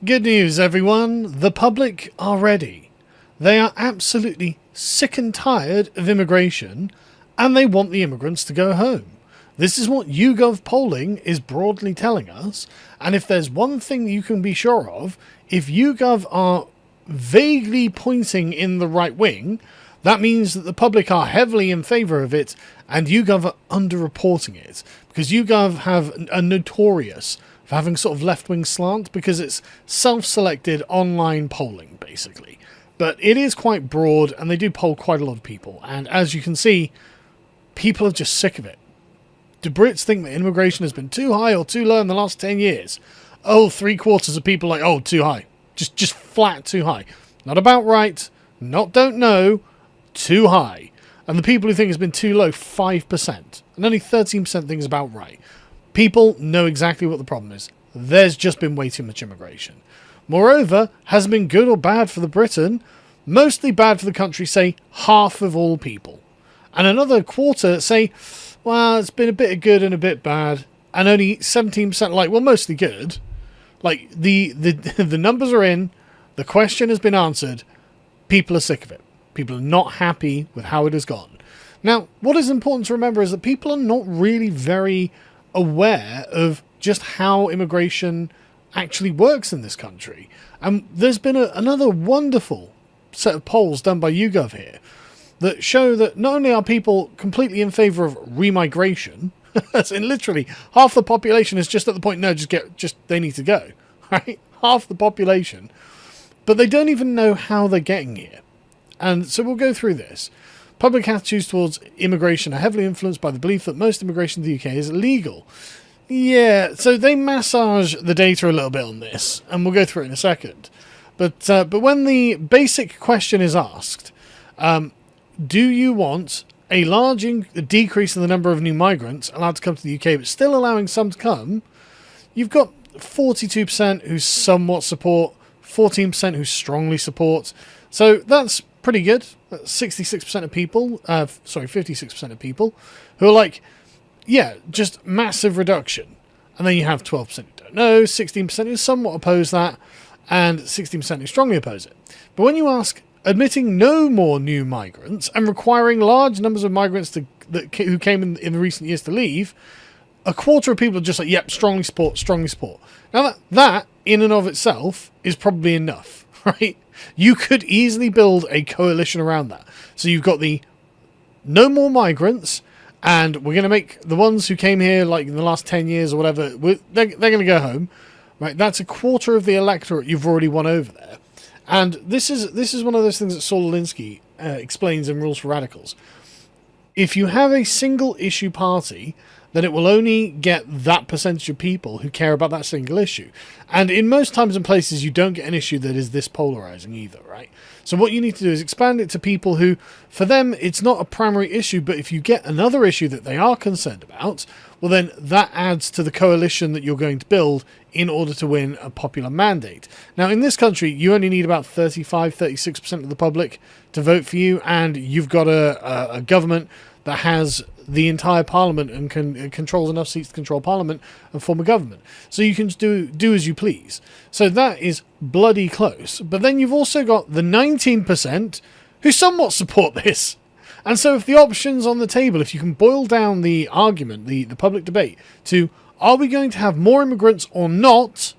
Good news, everyone. The public are ready. They are absolutely sick and tired of immigration, and they want the immigrants to go home. This is what YouGov polling is broadly telling us, and if there's one thing you can be sure of, if YouGov are vaguely pointing in the right wing, that means that the public are heavily in favour of it, and YouGov are underreporting it, because YouGov have a notorious for having sort of left-wing slant, because it's self-selected online polling, basically. But it is quite broad, and they do poll quite a lot of people, and as you can see, people are just sick of it. Do Brits think that immigration has been too high or too low in the last 10 years? Oh, 3/4 of people are like, oh, too high. Just flat too high. Not about right, not don't know, too high. And the people who think it's been too low, 5%. And only 13% think it's about right. People know exactly what the problem is. There's just been way too much immigration. Moreover, has it been good or bad for the Britain? Mostly bad for the country, say half of all people. And another quarter say, well, it's been a bit of good and a bit bad. And only 17% like, well, mostly good. Like, the numbers are in. The question has been answered. People are sick of it. People are not happy with how it has gone. Now, what is important to remember is that people are not really very aware of just how immigration actually works in this country. And there's been another wonderful set of polls done by YouGov here that show that not only are people completely in favour of remigration, as in literally half the population is just at the point, no, they need to go, right? Half the population. But they don't even know how they're getting here. And so we'll go through this. Public attitudes towards immigration are heavily influenced by the belief that most immigration to the UK is illegal. Yeah, so they massage the data a little bit on this, and we'll go through it in a second. But when the basic question is asked, do you want a large decrease in the number of new migrants allowed to come to the UK, but still allowing some to come? You've got 42% who somewhat support, 14% who strongly support. So that's pretty good. That's 66% of people, 56% of people who are like, yeah, just massive reduction. And then you have 12% who don't know, 16% who somewhat oppose that, and 16% who strongly oppose it. But when you ask, admitting no more new migrants and requiring large numbers of migrants who came in the recent years to leave, a quarter of people are just like, yep, strongly support, strongly support. Now that in and of itself is probably enough, right? You could easily build a coalition around that. So you've got the no more migrants, and we're going to make the ones who came here like in the last 10 years or whatever, they're going to go home, right? That's a quarter of the electorate you've already won over there. And this is one of those things that Saul Alinsky explains in Rules for Radicals. If you have a single issue party, then it will only get that percentage of people who care about that single issue. And in most times and places, you don't get an issue that is this polarizing either, right? So what you need to do is expand it to people who, for them, it's not a primary issue, but if you get another issue that they are concerned about, well then that adds to the coalition that you're going to build in order to win a popular mandate. Now, in this country, you only need about 36% of the public to vote for you, and you've got a government that has the entire parliament and controls enough seats to control parliament and form a government. So you can do as you please. So that is bloody close. But then you've also got the 19% who somewhat support this. And so if the options on the table, if you can boil down the argument, the public debate, to are we going to have more immigrants or not,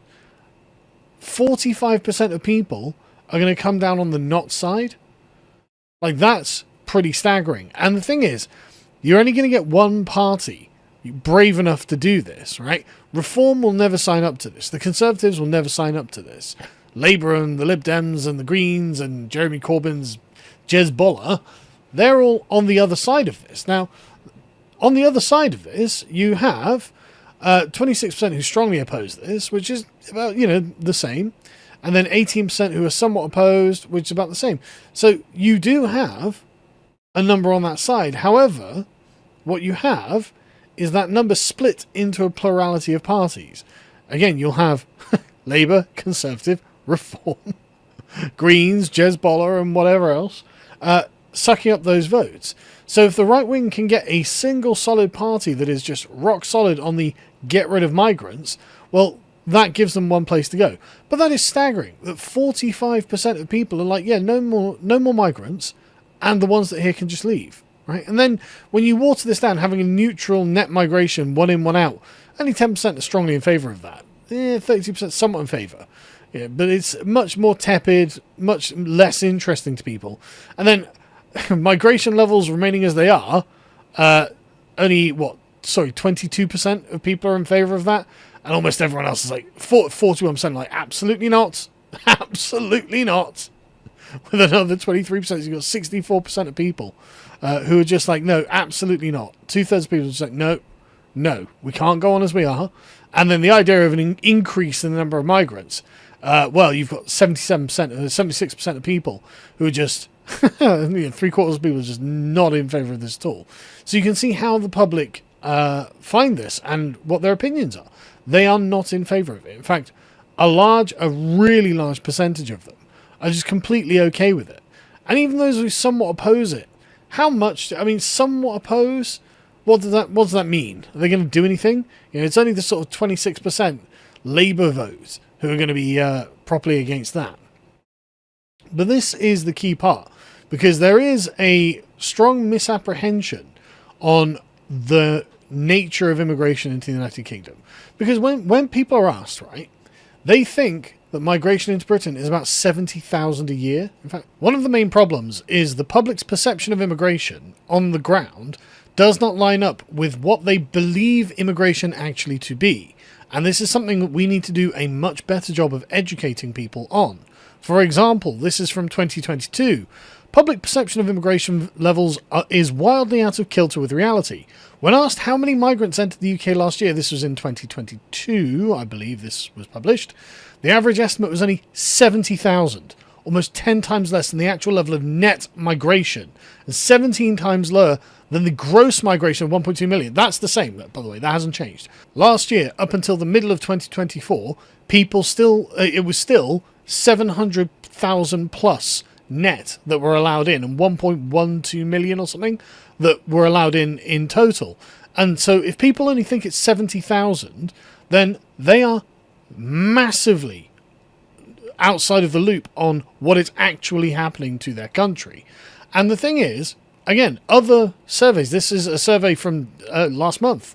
45% of people are going to come down on the not side. Like, that's pretty staggering. And the thing is, you're only going to get one party brave enough to do this, right? Reform will never sign up to this. The Conservatives will never sign up to this. Labour and the Lib Dems and the Greens and Jeremy Corbyn's Jezbollah, they're all on the other side of this. Now, on the other side of this, you have 26% who strongly oppose this, which is about, the same. And then 18% who are somewhat opposed, which is about the same. So you do have a number on that side. However, what you have is that number split into a plurality of parties. Again, you'll have Labour, Conservative, Reform, Greens, Jezbollah, and whatever else, sucking up those votes. So if the right wing can get a single solid party that is just rock solid on the get rid of migrants, well, that gives them one place to go. But that is staggering, that 45% of people are like, yeah, no more migrants, and the ones that are here can just leave, right? And then when you water this down, having a neutral net migration, one in, one out, only 10% are strongly in favour of that. 32% somewhat in favour. Yeah, but it's much more tepid, much less interesting to people. And then migration levels remaining as they are, only, 22% of people are in favour of that, and almost everyone else is like, 41% like, absolutely not, absolutely not. With another 23%, so you've got 64% of people who are just like, no, absolutely not. 2/3 of people are just like, no, we can't go on as we are. And then the idea of an increase in the number of migrants, you've got 76% of people who are just, 3/4 of people are just not in favour of this at all. So you can see how the public find this and what their opinions are. They are not in favour of it. In fact, a really large percentage of them are just completely okay with it. And even those who somewhat oppose it, how much? I mean, somewhat oppose. What does that mean? Are they going to do anything? It's only the sort of 26% Labour vote who are going to be properly against that. But this is the key part, because there is a strong misapprehension on the nature of immigration into the United Kingdom. Because when people are asked, right, they think that migration into Britain is about 70,000 a year. In fact, one of the main problems is the public's perception of immigration on the ground does not line up with what they believe immigration actually to be. And this is something that we need to do a much better job of educating people on. For example, this is from 2022. Public perception of immigration levels is wildly out of kilter with reality. When asked how many migrants entered the UK last year, this was in 2022, I believe this was published, the average estimate was only 70,000, almost 10 times less than the actual level of net migration, and 17 times lower than the gross migration of 1.2 million. That's the same, by the way, that hasn't changed. Last year, up until the middle of 2024, it was still 700,000 plus net that were allowed in, and 1.12 million or something that were allowed in total. And so if people only think it's 70,000, then they are massively outside of the loop on what is actually happening to their country. And the thing is, again, other surveys, this is a survey from last month.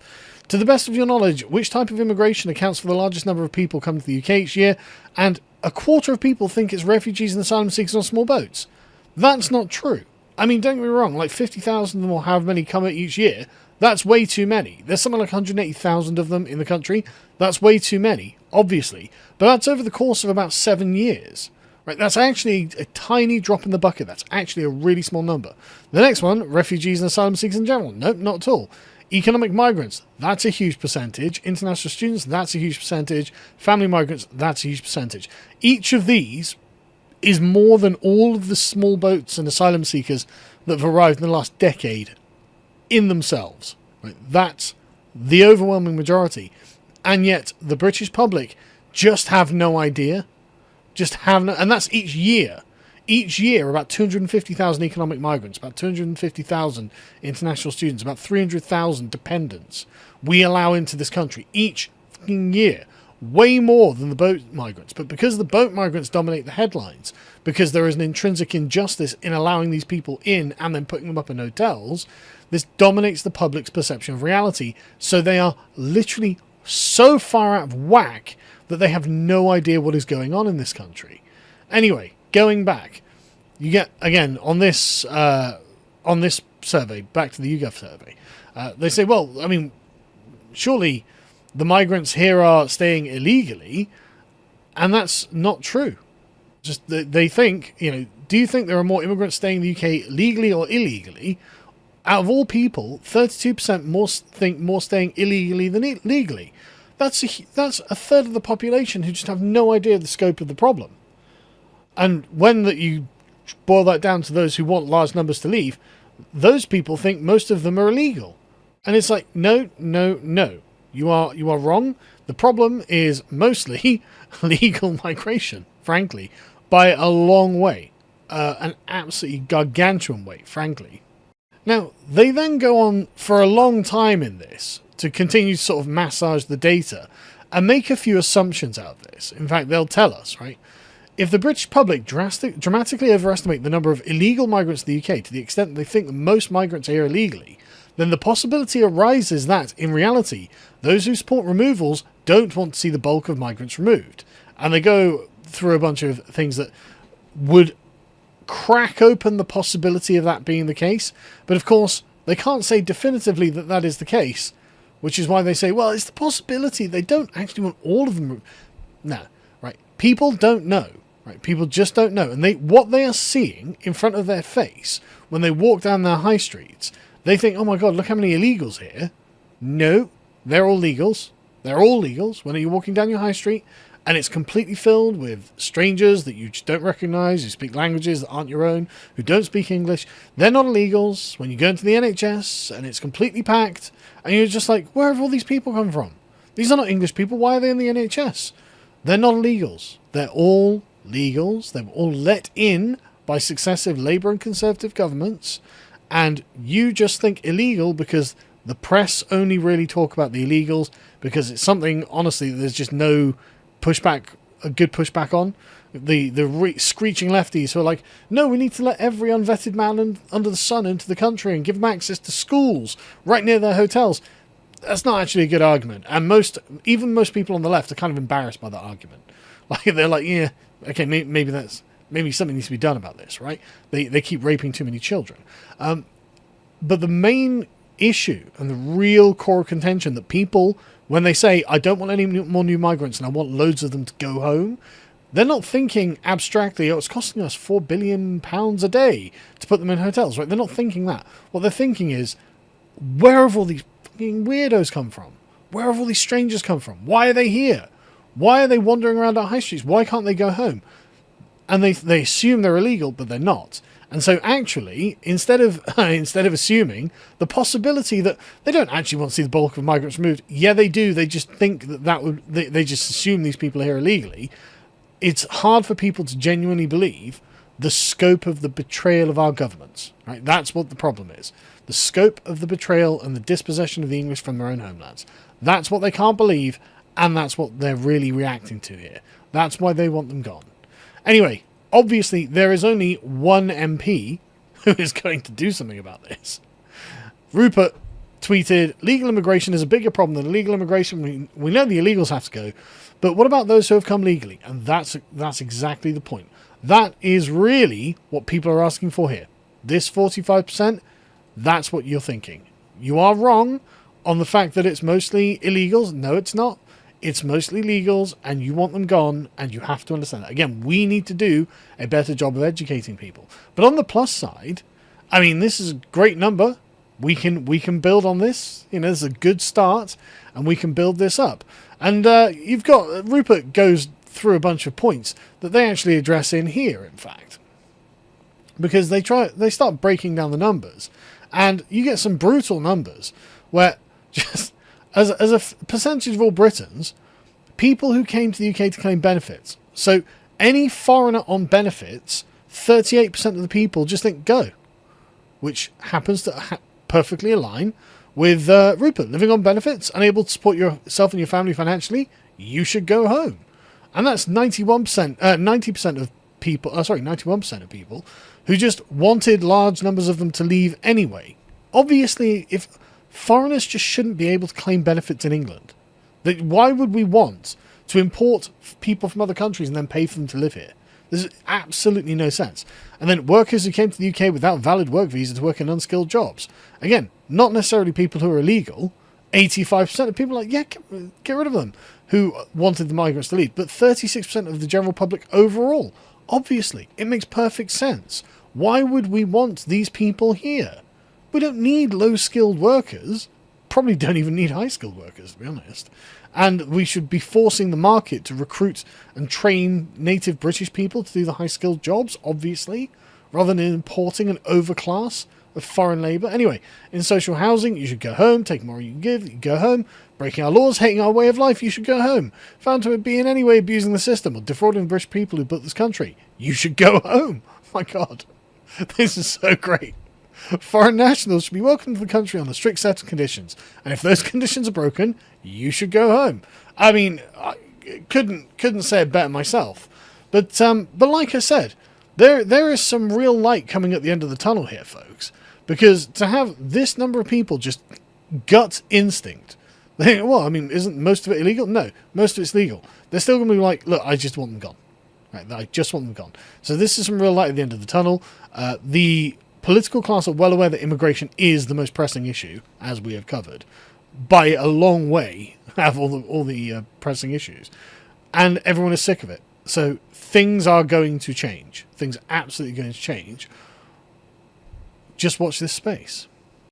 To the best of your knowledge, which type of immigration accounts for the largest number of people coming to the UK each year? And a quarter of people think it's refugees and asylum seekers on small boats. That's not true. I mean, don't get me wrong, like 50,000 of them or however many come each year, that's way too many. There's something like 180,000 of them in the country. That's way too many, obviously. But that's over the course of about 7 years. Right, that's actually a tiny drop in the bucket. That's actually a really small number. The next one, refugees and asylum seekers in general. Nope, not at all. Economic migrants, that's a huge percentage. International students, that's a huge percentage. Family migrants, that's a huge percentage. Each of these is more than all of the small boats and asylum seekers that have arrived in the last decade in themselves. Right? That's the overwhelming majority. And yet the British public just have no idea. And that's each year. Each year, about 250,000 economic migrants, about 250,000 international students, about 300,000 dependents we allow into this country each fucking year. Way more than the boat migrants. But because the boat migrants dominate the headlines, because there is an intrinsic injustice in allowing these people in and then putting them up in hotels, this dominates the public's perception of reality. So they are literally so far out of whack that they have no idea what is going on in this country. Anyway, going back, you get, again, on this survey, back to the YouGov survey, they say, well, I mean, surely the migrants here are staying illegally, and that's not true. Just they think, do you think there are more immigrants staying in the UK legally or illegally? Out of all people, 32% more think more staying illegally than legally. That's a third of the population who just have no idea of the scope of the problem. And when you boil that down to those who want large numbers to leave, those people think most of them are illegal. And it's like, no. You are wrong. The problem is mostly legal migration, frankly, by a long way. An absolutely gargantuan way, frankly. Now, they then go on for a long time in this to continue to sort of massage the data and make a few assumptions out of this. In fact, they'll tell us, right? If the British public dramatically overestimate the number of illegal migrants to the UK to the extent that they think that most migrants are here illegally, then the possibility arises that, in reality, those who support removals don't want to see the bulk of migrants removed. And they go through a bunch of things that would crack open the possibility of that being the case. But of course, they can't say definitively that that is the case, which is why they say, well, it's the possibility. They don't actually want all of them. No, right? People don't know. Right, people just don't know. And what they are seeing in front of their face when they walk down their high streets, they think, oh my God, look how many illegals here. No, they're all legals. They're all legals. When you're walking down your high street and it's completely filled with strangers that you just don't recognise, who speak languages that aren't your own, who don't speak English, they're not illegals. When you go into the NHS and it's completely packed and you're just like, where have all these people come from? These are not English people. Why are they in the NHS? They're not illegals. They're all legals. They were all let in by successive Labour and Conservative governments, and you just think illegal because the press only really talk about the illegals because it's something, honestly, there's just no pushback, a good pushback on. The screeching lefties who are like, no, we need to let every unvetted man under the sun into the country and give them access to schools right near their hotels. That's not actually a good argument, and most people on the left are kind of embarrassed by that argument. Like, they're like, yeah, okay, maybe something needs to be done about this, right? They keep raping too many children. But the main issue and the real core contention that people, when they say, I don't want any more new migrants and I want loads of them to go home, they're not thinking abstractly, oh, it's costing us £4 billion a day to put them in hotels, right? They're not thinking that. What they're thinking is, where have all these fucking weirdos come from? Where have all these strangers come from? Why are they here? Why are they wandering around our high streets? Why can't they go home? And they assume they're illegal, but they're not. And so actually, instead of assuming the possibility that they don't actually want to see the bulk of migrants removed, yeah, they do. They just think they just assume these people are here illegally. It's hard for people to genuinely believe the scope of the betrayal of our governments. Right? That's what the problem is. The scope of the betrayal and the dispossession of the English from their own homelands. That's what they can't believe. And that's what they're really reacting to here. That's why they want them gone. Anyway, obviously, there is only one MP who is going to do something about this. Rupert tweeted, legal immigration is a bigger problem than illegal immigration. We know the illegals have to go, but what about those who have come legally? And that's exactly the point. That is really what people are asking for here. This 45%, that's what you're thinking. You are wrong on the fact that it's mostly illegals. No, it's not. It's mostly legals, and you want them gone, and you have to understand that. Again, we need to do a better job of educating people. But on the plus side, I mean, this is a great number. We can build on this. You know, this is a good start, and we can build this up. And you've got Rupert goes through a bunch of points that they actually address in here, in fact, because they start breaking down the numbers, and you get some brutal numbers where just. As a percentage of all Britons, people who came to the UK to claim benefits. So any foreigner on benefits, 38% of the people just think go, which happens to perfectly align with Rupert. Living on benefits, unable to support yourself and your family financially, you should go home. And that's 90% of people, 91% of people who just wanted large numbers of them to leave anyway. Obviously, if foreigners just shouldn't be able to claim benefits in England. Why would we want to import people from other countries and then pay for them to live here? There's absolutely no sense. And then workers who came to the UK without valid work visa to work in unskilled jobs. Again, not necessarily people who are illegal. 85% of people are like, yeah, get rid of them, who wanted the migrants to leave. But 36% of the general public overall. Obviously, it makes perfect sense. Why would we want these people here? We don't need low-skilled workers. Probably don't even need high-skilled workers, to be honest. And we should be forcing the market to recruit and train native British people to do the high-skilled jobs, obviously, rather than importing an overclass of foreign labour. Anyway, in social housing, you should go home. Take more you can give, you go home. Breaking our laws, hating our way of life, you should go home. Found to be in any way abusing the system or defrauding the British people who built this country, you should go home. Oh my God, this is so great. Foreign nationals should be welcomed to the country on a strict set of conditions, and if those conditions are broken, you should go home. I mean, I couldn't say it better myself. But like I said, there is some real light coming at the end of the tunnel here, folks. Because to have this number of people just gut instinct, they think, well, I mean, isn't most of it illegal? No, most of it's legal. They're still going to be like, look, I just want them gone. Right, I just want them gone. So this is some real light at the end of the tunnel. The political class are well aware that immigration is the most pressing issue, as we have covered, by a long way. Have all the pressing issues, and everyone is sick of it. So things are going to change. Things are absolutely going to change. Just watch this space.